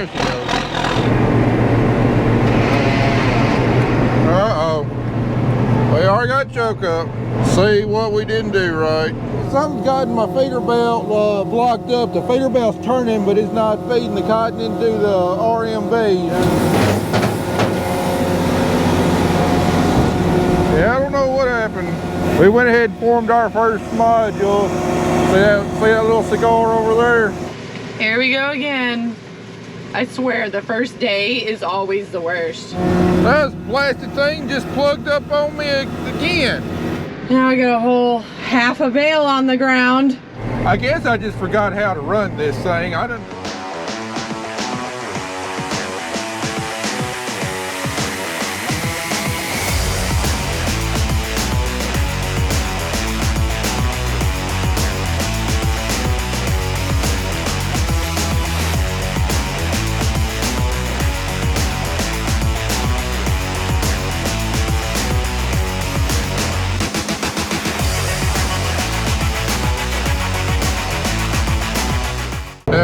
There she goes. Uh-oh. We already got choke up. See what we didn't do right. Something's gotten my feeder belt blocked up. The feeder belt's turning, but it's not feeding the cotton into the RMB. Yeah, I don't know what happened. We went ahead and formed our first module. See that little cigar over there? Here we go again. I swear, the first day is always the worst. That blasted thing just plugged up on me again. Now I got a whole half a bale on the ground. I guess I just forgot how to run this thing. I didn't.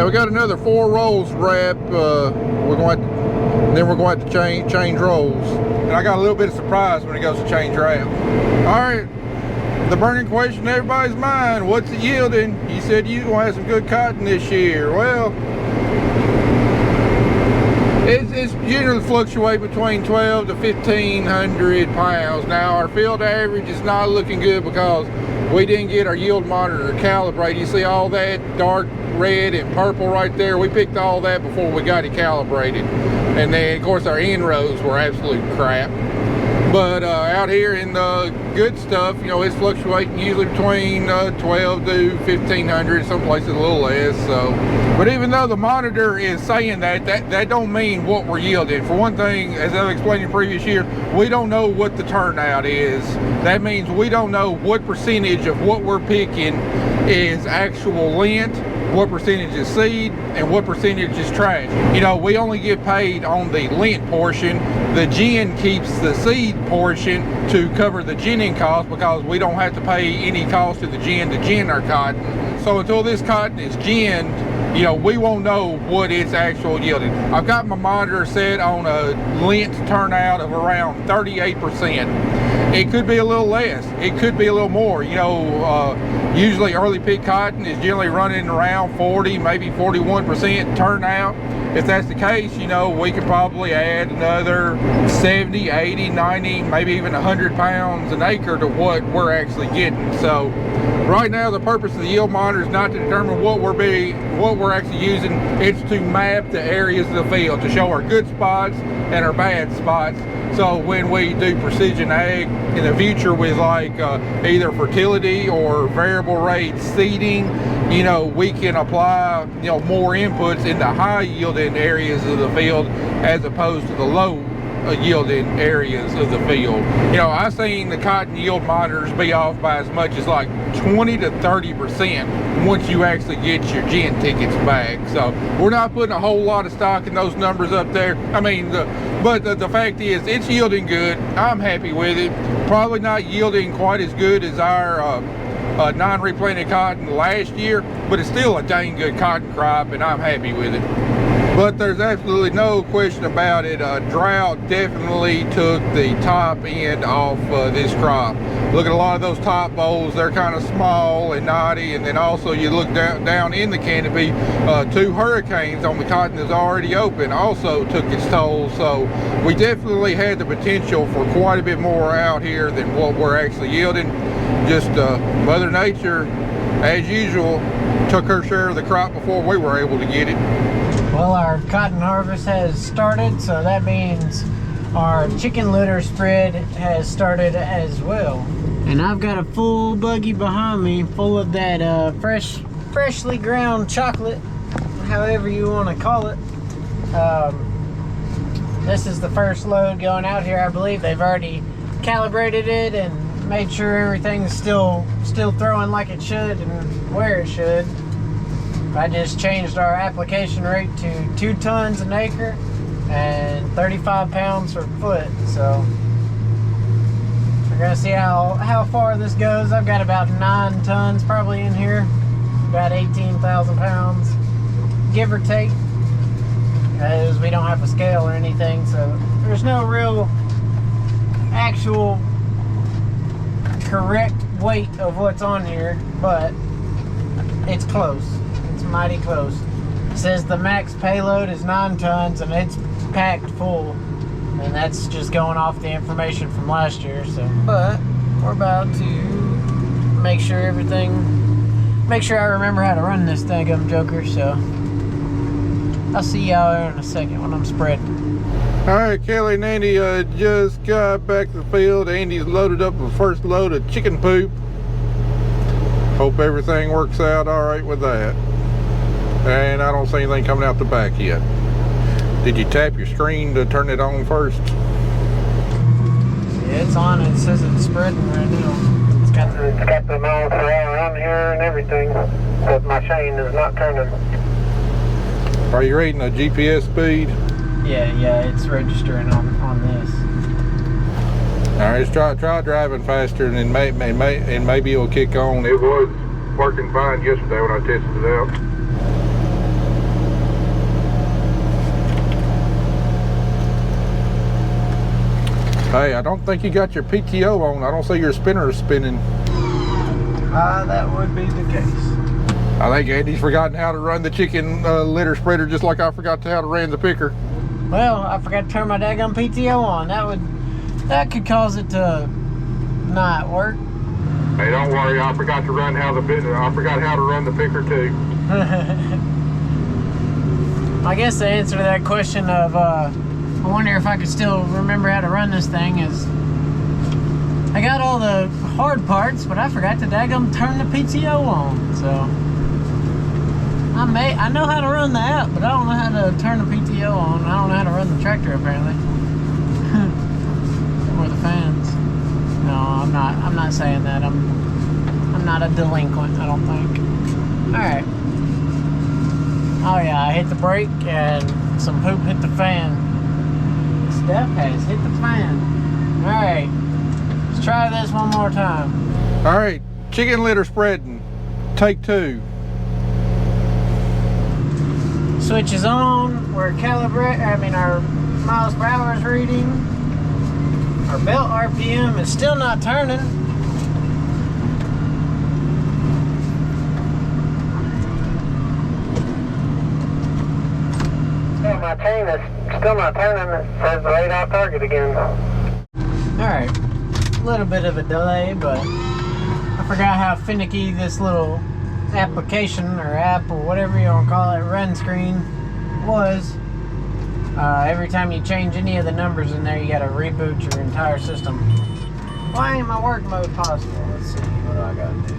We got another 4 rolls wrap. We're going to change rolls. And I got a little bit of surprise when it goes to change wrap. All right, the burning question in everybody's mind: what's it yielding? You said you gonna have some good cotton this year. Well, it's usually fluctuate between 12 to 1,500 pounds. Now our field average is not looking good because we didn't get our yield monitor calibrated. You see all that dark red and purple right there? We picked all that before we got it calibrated. And then of course our end rows were absolute crap. But out here in the good stuff, you know, it's fluctuating usually between 12 to 1,500, some places a little less. So, but even though the monitor is saying that don't mean what we're yielding. For one thing, as I've explained in previous years, we don't know what the turnout is. That means we don't know what percentage of what we're picking is actual lint, what percentage is seed, and what percentage is trash. You know, we only get paid on the lint portion. The gin keeps the seed portion to cover the ginning cost because we don't have to pay any cost to the gin to gin our cotton. So until this cotton is ginned, you know, we won't know what its actual yielding. I've got my monitor set on a lint turnout of around 38%. It could be a little less, it could be a little more. You know, usually early pick cotton is generally running around 40, maybe 41% turnout. If that's the case, you know, we could probably add another 70, 80, 90, maybe even 100 pounds an acre to what we're actually getting. So right now the purpose of the yield monitor is not to determine what we're actually using. It's to map the areas of the field to show our good spots and our bad spots. So when we do precision ag in the future with like either fertility or variable rate seeding, you know, we can apply, you know, more inputs in the high yielding areas of the field as opposed to the low yielding areas of the field. You know, I've seen the cotton yield monitors be off by as much as like 20 to 30% once you actually get your gin tickets back. So we're not putting a whole lot of stock in those numbers up there. I mean, but the fact is it's yielding good. I'm happy with it. Probably not yielding quite as good as our non-replanted cotton last year, but it's still a dang good cotton crop and I'm happy with it. But there's absolutely no question about it. Drought definitely took the top end off this crop. Look at a lot of those top bowls, they're kind of small and knotty, and then also you look down in the canopy, 2 hurricanes on the cotton that's already open also took its toll. So we definitely had the potential for quite a bit more out here than what we're actually yielding. Just Mother Nature, as usual, took her share of the crop before we were able to get it. Well, our cotton harvest has started, so that means our chicken litter spread has started as well. And I've got a full buggy behind me full of that freshly ground chocolate, however you want to call it. This is the first load going out here. I believe they've already calibrated it and made sure everything's still throwing like it should and where it should. I just changed our application rate to 2 tons an acre and 35 pounds per foot. So we're gonna see how far this goes. I've got about 9 tons probably in here, about 18,000 pounds, give or take. as we don't have a scale or anything, so there's no real actual correct weight of what's on here, but it's close. It's mighty close. It says the max payload is 9 tons and it's packed full, and that's just going off the information from last year. So, but we're about to make sure I remember how to run this daggum joker. So I'll see y'all in a second when I'm spreading. All right, Kelly and Andy just got back to the field. Andy's loaded up the first load of chicken poop. Hope everything works out all right with that. And I don't see anything coming out the back yet. Did you tap your screen to turn it on first? Yeah, it's on. It says it's spreading right now. It's got the miles per hour on here and everything, but my chain is not turning. Are you reading a GPS speed? Yeah, it's registering on this. All right, let's try driving faster, and maybe it'll kick on. It was working fine yesterday when I tested it out. Hey, I don't think you got your PTO on. I don't see your spinner spinning. That would be the case. I think Andy's forgotten how to run the chicken litter spreader, just like I forgot how to run the picker. Well, I forgot to turn my daggum PTO on. That could cause it to not work. Hey, don't worry. I forgot how to run the picker too. I guess the answer to that question of I wonder if I could still remember how to run this thing is I got all the hard parts, but I forgot to daggum turn the PTO on. So I know how to run the app, but I don't know how to turn the PTO on. I don't know how to run the tractor apparently. Or the fans. No, I'm not saying that. I'm not a delinquent, I don't think. Alright. Oh yeah, I hit the brake and some poop hit the fan. Step has hit the fan. Alright. Let's try this one more time. Alright, chicken litter spreading. Take 2. Switch is on. We're our miles per hour is reading. Our belt RPM is still not turning. Yeah, my chain is still not turning. It says right off target again. Alright, a little bit of a delay, but I forgot how finicky this little application or app or whatever you want to call it, run screen was. Every time you change any of the numbers in there, you got to reboot your entire system. Why ain't my work mode possible? Let's see, what do I got to do?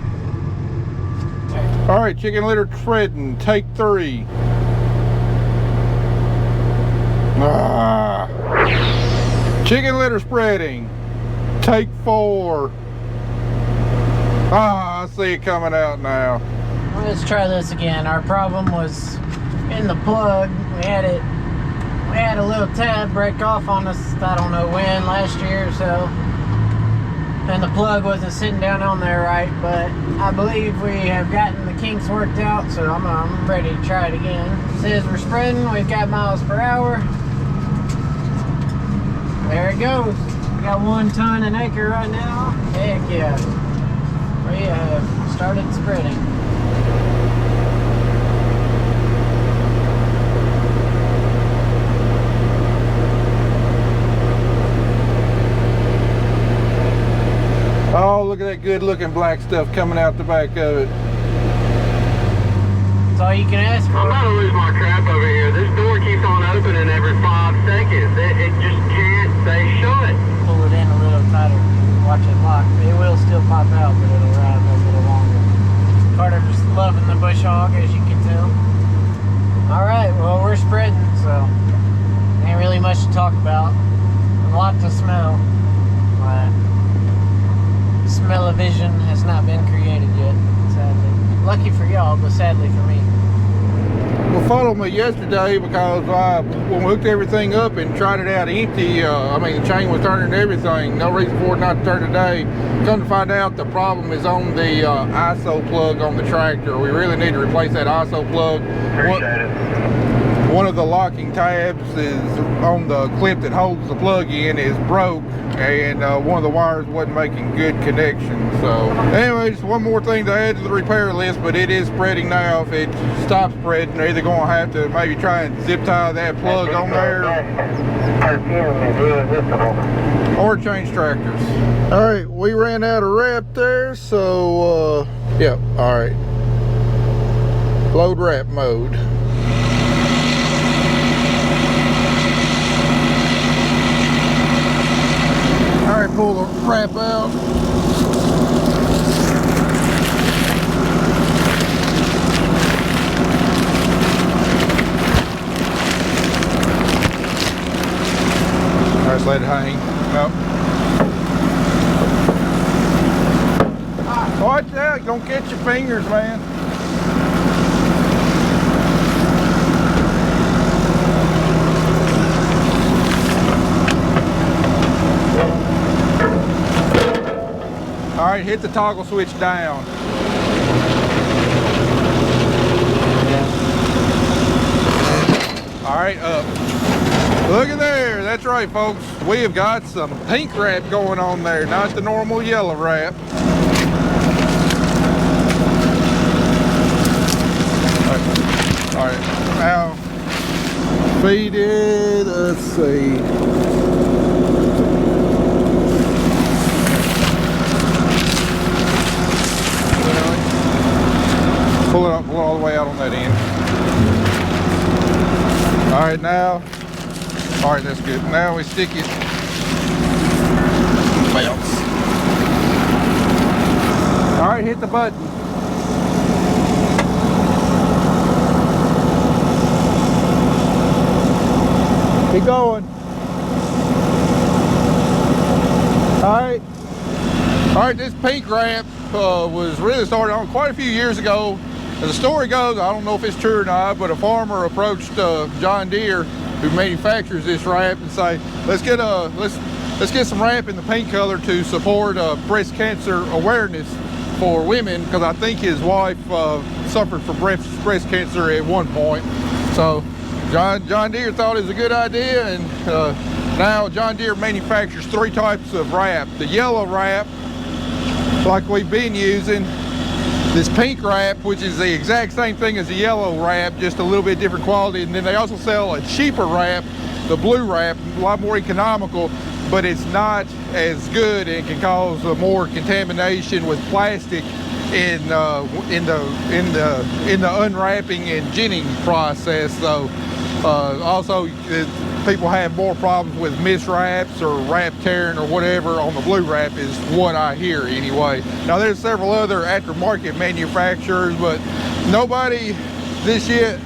Okay. All right, chicken litter spreading. Take 3. Chicken litter spreading. Take 4. I see it coming out now. Let's try this again. Our problem was in the plug. We had a little tab break off on us, I don't know when, last year or so. And the plug wasn't sitting down on there right, but I believe we have gotten the kinks worked out, so I'm ready to try it again. It says we're spreading, we've got miles per hour. There it goes. We got 1 ton an acre right now. Heck yeah. We have started spreading. Oh, look at that good looking black stuff coming out the back of it. That's all you can ask for. I'm about to lose my crap over here. This door keeps on opening every 5 seconds. It just can't stay shut. Pull it in a little tighter. Watch it lock. It will still pop out, but it'll ride a little longer. Carter's loving the bush hog, as you can tell. Alright, well, we're spreading, so ain't really much to talk about. A lot to smell. But smell-o-vision has not been created yet, sadly. Lucky for y'all, but sadly for me. Well, follow me yesterday because when we hooked everything up and tried it out empty, the chain was turning everything. No reason for it not to turn today. Come to find out, the problem is on the ISO plug on the tractor. We really need to replace that ISO plug. Appreciate it. one of the locking tabs is on the clip that holds the plug in is broke, and one of the wires wasn't making good connection. So anyway, just one more thing to add to the repair list, but it is spreading now. If it stops spreading, they're either going to have to maybe try and zip tie that plug on there or change tractors. All right, we ran out of wrap there, so yeah, all right, load wrap mode. All right, pull the wrap out. All right, let's let it hang. Nope. Watch out, don't catch your fingers, man. All right, hit the toggle switch down. All right, up. Look at there, that's right, folks. We have got some pink wrap going on there, not the normal yellow wrap. All right, now feed it, let's see. Pull it up, pull it all the way out on that end. All right, now, all right, that's good. Now we stick it, bounce. All right, hit the button. Keep going. All right, this pink wrap was really started on quite a few years ago. As the story goes, I don't know if it's true or not, but a farmer approached John Deere, who manufactures this wrap, and say, let's get some wrap in the pink color to support breast cancer awareness for women, because I think his wife suffered from breast cancer at one point. So John Deere thought it was a good idea, and now John Deere manufactures 3 types of wrap. The yellow wrap, like we've been using, this pink wrap, which is the exact same thing as the yellow wrap, just a little bit different quality, and then they also sell a cheaper wrap, the blue wrap, a lot more economical, but it's not as good and can cause more contamination with plastic in the unwrapping and ginning process. So also people have more problems with miswraps or wrap tearing or whatever on the blue wrap, is what I hear anyway. Now there's several other aftermarket manufacturers, but nobody just yet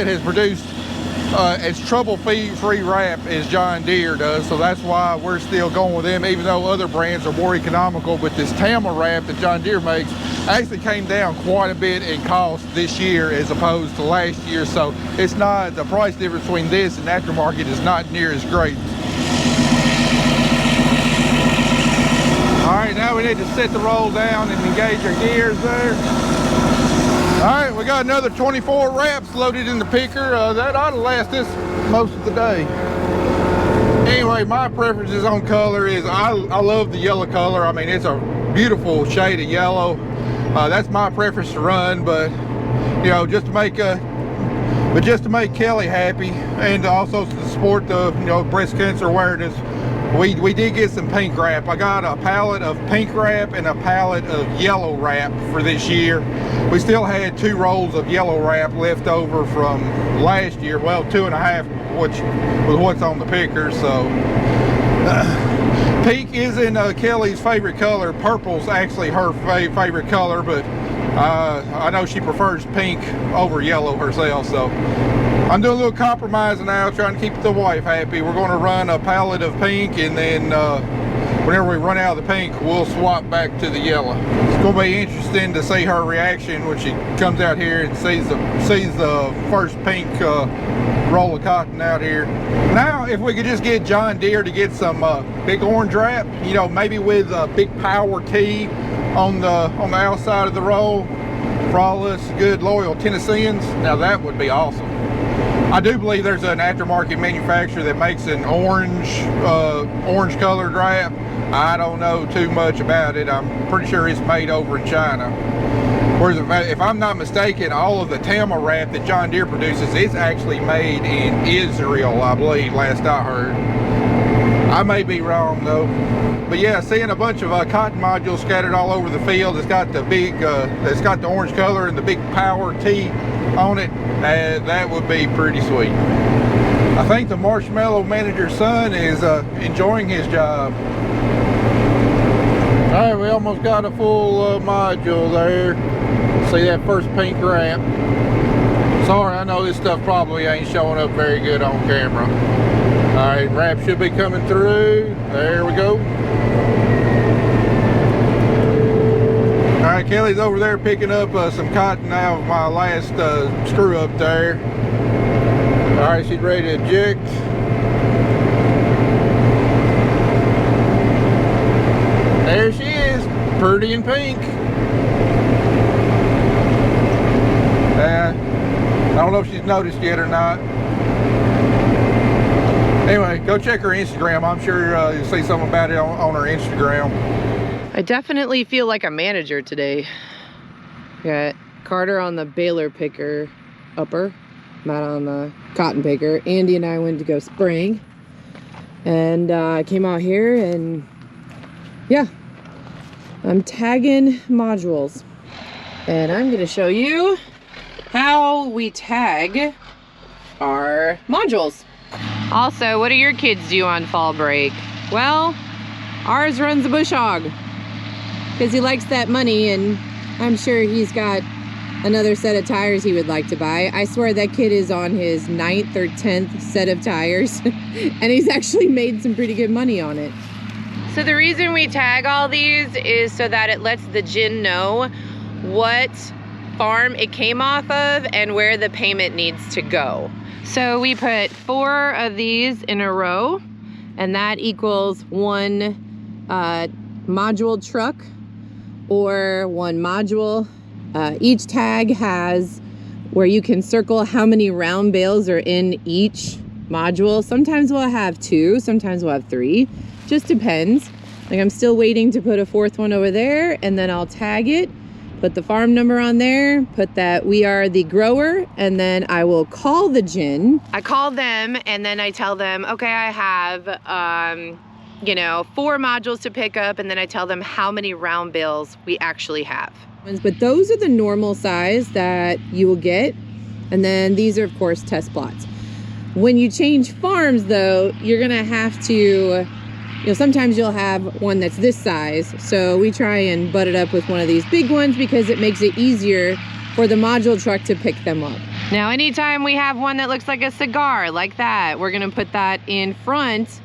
has produced as trouble-free wrap as John Deere does, so that's why we're still going with them, even though other brands are more economical. But this TAMA wrap that John Deere makes actually came down quite a bit in cost this year as opposed to last year, so it's not, the price difference between this and aftermarket is not near as great. All right, now we need to set the roll down and engage our gears there. All right, we got another 24 wraps loaded in the picker. That ought to last us most of the day. Anyway, my preferences on color is I love the yellow color. I mean, it's a beautiful shade of yellow. That's my preference to run, but you know, just to make Kelly happy, and also to support the breast cancer awareness, we did get some pink wrap. I got a pallet of pink wrap and a pallet of yellow wrap for this year. We still had 2 rolls of yellow wrap left over from last year. Well, 2.5, which was what's on the picker. So pink isn't Kelly's favorite color. Purple's actually her favorite color, but I know she prefers pink over yellow herself. So I'm doing a little compromising now, trying to keep the wife happy. We're going to run a pallet of pink, and then whenever we run out of the pink, we'll swap back to the yellow. It's going to be interesting to see her reaction when she comes out here and sees the first pink roll of cotton out here. Now, if we could just get John Deere to get some big orange wrap, maybe with a big power T on the outside of the roll for all us good loyal Tennesseans, now that would be awesome. I do believe there's an aftermarket manufacturer that makes an orange colored wrap. I don't know too much about it. I'm pretty sure it's made over in China. Whereas if I'm not mistaken, all of the TAMA wrap that John Deere produces is actually made in Israel, I believe, last I heard. I may be wrong though. But yeah, seeing a bunch of cotton modules scattered all over the field. It's got the big, it's got the orange color and the big power T on it. That would be pretty sweet. I think the Marshmallow Manager's son is enjoying his job. All right, we almost got a full module there. See that first pink wrap. Sorry, I know this stuff probably ain't showing up very good on camera. All right, wrap should be coming through. There we go. All right, Kelly's over there picking up some cotton out of my last screw up there. All right, she's ready to eject. There she is, pretty and pink. I don't know if she's noticed yet or not. Anyway, go check her Instagram. I'm sure you'll see something about it on her Instagram. I definitely feel like a manager today. Got Carter on the baler picker upper, Matt on the cotton picker. Andy and I went to go spraying. And I came out here and yeah, I'm tagging modules. And I'm gonna show you how we tag our modules. Also, what do your kids do on fall break? Well, ours runs the bush hog because he likes that money, and I'm sure he's got another set of tires he would like to buy. I swear that kid is on his 9th or 10th set of tires and he's actually made some pretty good money on it. So the reason we tag all these is so that it lets the gin know what farm it came off of and where the payment needs to go. So we put 4 of these in a row, and that equals 1 module truck or 1 module. Each tag has where you can circle how many round bales are in each module. Sometimes we'll have 2, sometimes we'll have 3, just depends. Like I'm still waiting to put a 4th one over there, and then I'll tag it, put the farm number on there, put that we are the grower, and then I will call the gin. I call them and then I tell them, okay, I have, you know, 4 modules to pick up, and then I tell them how many round bales we actually have. But those are the normal size that you will get. And then these are of course test plots. When you change farms though, you're gonna have to, you know, sometimes you'll have one that's this size. So we try and butt it up with one of these big ones because it makes it easier for the module truck to pick them up. Now, anytime we have one that looks like a cigar like that, we're gonna put that in front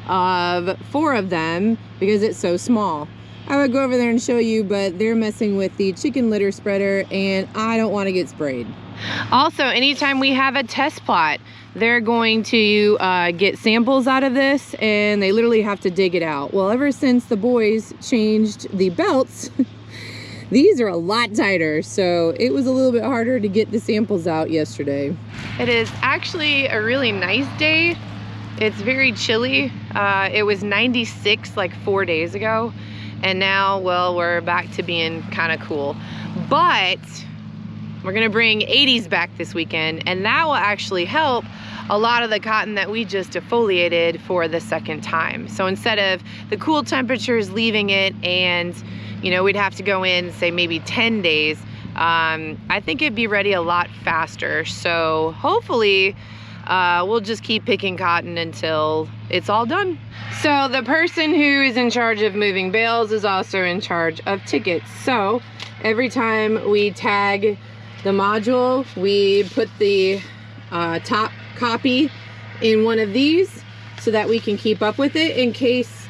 of 4 of them because it's so small. I would go over there and show you, but they're messing with the chicken litter spreader and I don't want to get sprayed. Also, anytime we have a test plot, they're going to get samples out of this and they literally have to dig it out. Well, ever since the boys changed the belts, these are a lot tighter, so it was a little bit harder to get the samples out yesterday. It is actually a really nice day. It's very chilly. It was 96 like 4 days ago. And now, well, we're back to being kind of cool. But we're gonna bring 80s back this weekend, and that will actually help a lot of the cotton that we just defoliated for the 2nd time. So instead of the cool temperatures leaving it and, you know, we'd have to go in, say maybe 10 days, I think it'd be ready a lot faster. So hopefully, we'll just keep picking cotton until it's all done. So the person who is in charge of moving bales is also in charge of tickets. So every time we tag the module, we put the top copy in one of these so that we can keep up with it in case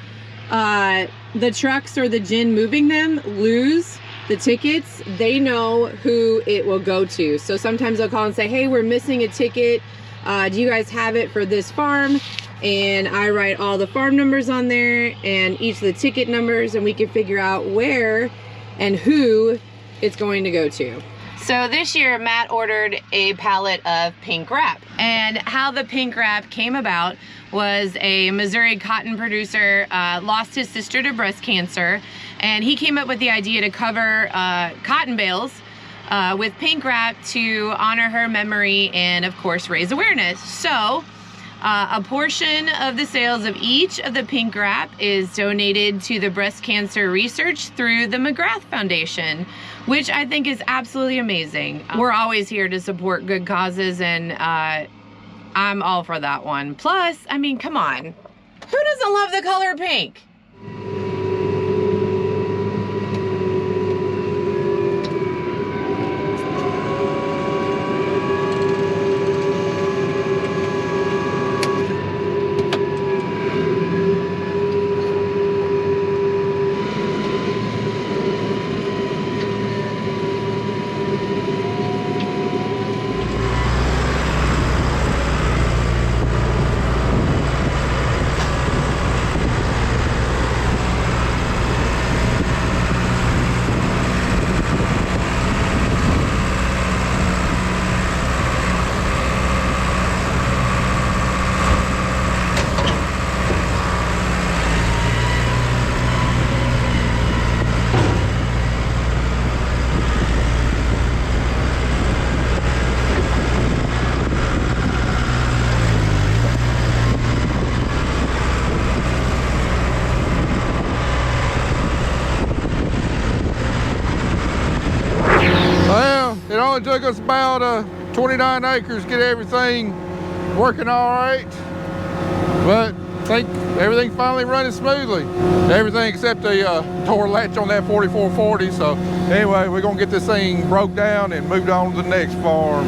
the trucks or the gin moving them lose the tickets. They know who it will go to. So sometimes they'll call and say, hey, we're missing a ticket. Do you guys have it for this farm? And I write all the farm numbers on there and each of the ticket numbers, and we can figure out where and who it's going to go to. So this year, Matt ordered a pallet of pink wrap. And how the pink wrap came about was a Missouri cotton producer lost his sister to breast cancer, and he came up with the idea to cover cotton bales with pink wrap to honor her memory and, of course, raise awareness. So a portion of the sales of each of the pink wrap is donated to the breast cancer research through the McGrath Foundation, which I think is absolutely amazing. We're always here to support good causes, and I'm all for that one. Plus, I mean, come on. Who doesn't love the color pink? It only took us about 29 acres to get everything working all right, but I think everything's finally running smoothly. Everything except the door latch on that 4440. So anyway, we're gonna get this thing broke down and moved on to the next farm.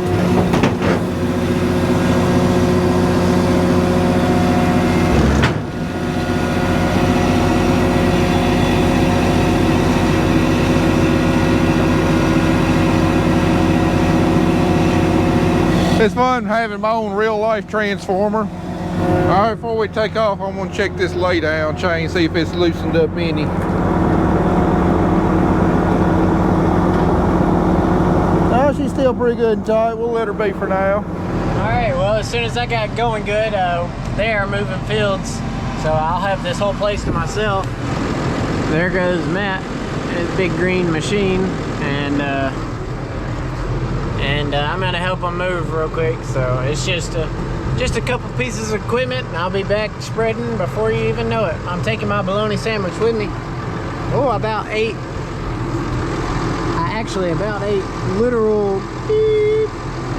It's fun having my own real life transformer. All right, before we take off, I'm gonna check this lay down chain, see if it's loosened up any. Oh, she's still pretty good and tight. We'll let her be for now. All right, well, as soon as I got going good, they are moving fields, so I'll have this whole place to myself. There goes Matt, his big green machine, and I'm gonna help him move real quick. So it's just a couple pieces of equipment, and I'll be back spreading before you even know it. I'm taking my bologna sandwich with me. Oh, about eight literal beep.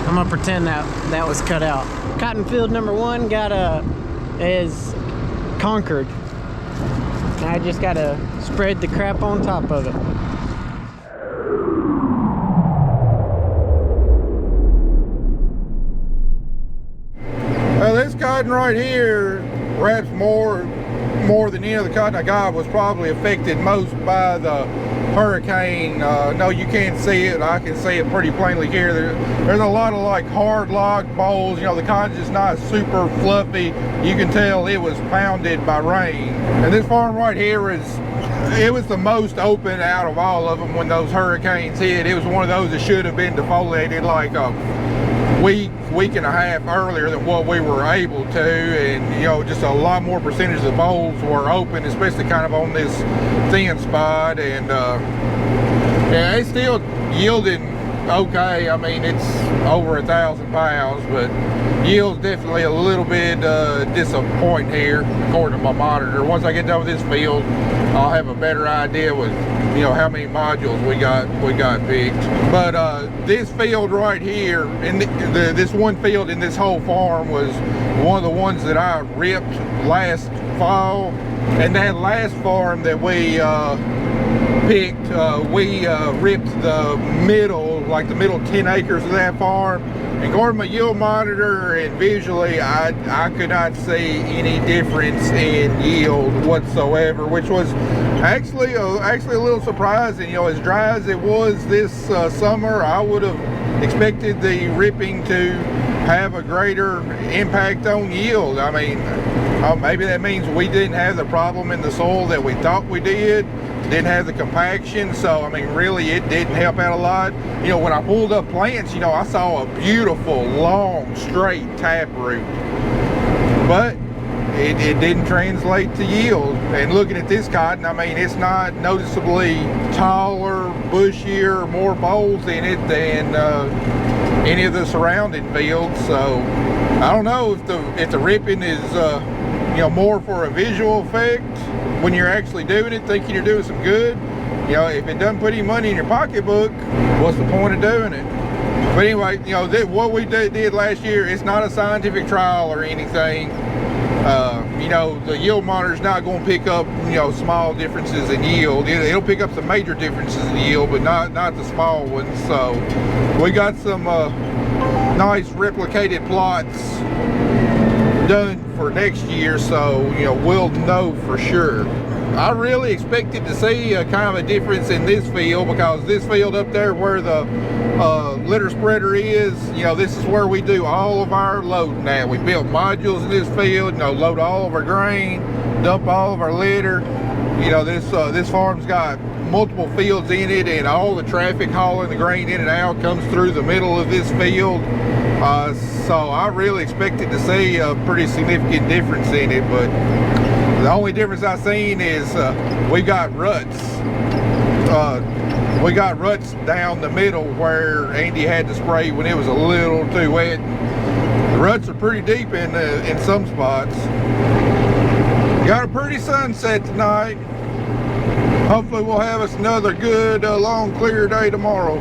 I'm gonna pretend that was cut out. Cotton field number 1 is conquered. I just gotta spread the crap on top of it. This cotton right here wraps more than any other cotton I got was probably affected most by the hurricane. No, you can't see it. I can see it pretty plainly here. There's a lot of like hard lock bowls. You know, the cotton's just not super fluffy. You can tell it was pounded by rain. And this farm right here it was the most open out of all of them when those hurricanes hit. It was one of those that should have been defoliated like a week and a half earlier than what we were able to, and you know, just a lot more percentage of the bowls were open, especially kind of on this thin spot. And yeah, it's still yielding okay. I mean, it's over 1,000 pounds, but yield's definitely a little bit disappointing here according to my monitor. Once I get done with this field, I'll have a better idea with, you know, how many modules we got picked. But this field right here, and this one field in this whole farm was one of the ones that I ripped last fall. And that last farm that we picked, we ripped the middle 10 acres of that farm. And according to my yield monitor and visually, I could not see any difference in yield whatsoever, which was actually a little surprising. You know, as dry as it was this summer, I would have expected the ripping to have a greater impact on yield. I mean, maybe that means we didn't have the problem in the soil that we thought we did. didn't have the compaction, so I mean really it didn't help out a lot. You know, when I pulled up plants, you know, I saw a beautiful long straight taproot, but it didn't translate to yield. And looking at this cotton, I mean, it's not noticeably taller, bushier, more bolls in it than any of the surrounding fields. So I don't know if the ripping is you know, more for a visual effect when you're actually doing it, thinking you're doing some good. You know, if it doesn't put any money in your pocketbook, what's the point of doing it? But anyway, you know, what we did last year, it's not a scientific trial or anything. You know, the yield monitor's not going to pick up, you know, small differences in yield. It'll pick up some major differences in yield, but not the small ones. So we got some nice replicated plots done for next year, so you know, we'll know for sure. I really expected to see kind of a difference in this field, because this field up there where the litter spreader is, you know, this is where we do all of our loading at. We built modules in this field, you know, load all of our grain, dump all of our litter. You know, this farm's got multiple fields in it, and all the traffic hauling the grain in and out comes through the middle of this field. So I really expected to see a pretty significant difference in it, but the only difference I've seen is we got ruts. We got ruts down the middle where Andy had to spray when it was a little too wet. The ruts are pretty deep in some spots. Got a pretty sunset tonight. Hopefully we'll have us another good long clear day tomorrow.